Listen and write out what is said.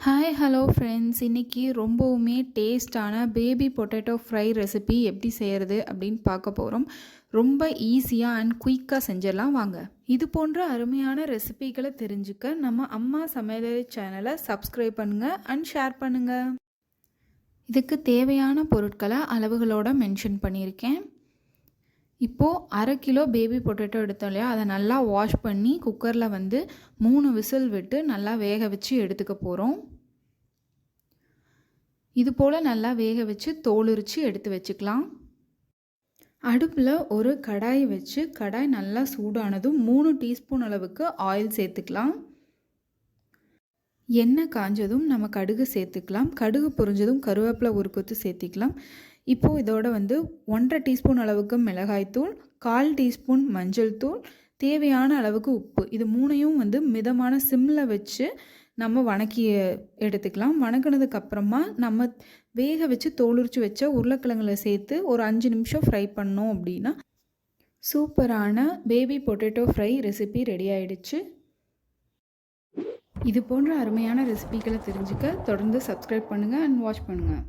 Hi hello friends, இன்றைக்கி ரொம்பவுமே டேஸ்டான பேபி பொட்டேட்டோ ஃப்ரை ரெசிபி எப்படி செய்கிறது அப்படின்னு பார்க்க போகிறோம். ரொம்ப ஈஸியாக அண்ட் குயிக்காக செஞ்சிடலாம் வாங்க. இது போன்ற அருமையான ரெசிபிகளை தெரிஞ்சுக்க நம்ம அம்மா சமையலறை சேனலை சப்ஸ்கிரைப் பண்ணுங்கள் அண்ட் ஷேர் பண்ணுங்கள். இதுக்கு தேவையான பொருட்களை அளவுகளோடு மென்ஷன் பண்ணியிருக்கேன். இப்போது 1/2 கிலோ பேபி பொட்டேட்டோ எடுத்தோம் இல்லையா, அதை நல்லா வாஷ் பண்ணி குக்கரில் 3 விசில் விட்டு நல்லா வேக வச்சு எடுத்துக்க போகிறோம். இது போல் நல்லா வேக வச்சு தோலுரித்து எடுத்து வச்சுக்கலாம். அடுப்பில் ஒரு கடாய் வச்சு கடாய் நல்லா சூடானதும் 3 டீஸ்பூன் அளவுக்கு ஆயில் சேர்த்துக்கலாம். எண்ணெய் காஞ்சதும் நம்ம கடுகு சேர்த்துக்கலாம். கடுகு பொரிஞ்சதும் கருவேப்பிலை ஒரு கொத்து சேர்த்திக்கலாம். இப்போது இதோட 1/2 டீஸ்பூன் அளவுக்கு மிளகாய்த்தூள், 1/4 டீஸ்பூன் மஞ்சள் தூள், தேவையான அளவுக்கு உப்பு, இது 3ஐயும் மிதமான சிம்மில் வச்சு நம்ம வணக்கி எடுத்துக்கலாம். வணக்கினதுக்கப்புறமா நம்ம வேக வச்சு தோலுரிச்சு வச்ச உருளைக்கிழங்குல சேர்த்து ஒரு 5 நிமிஷம் ஃப்ரை பண்ணோம் அப்படின்னா சூப்பரான baby potato fry recipe ready ஆகிடுச்சு. இது போன்ற அருமையான ரெசிபிகளை தெரிஞ்சுக்க தொடர்ந்து சப்ஸ்கிரைப் பண்ணுங்கள் அண்ட் வாட்ச் பண்ணுங்கள்.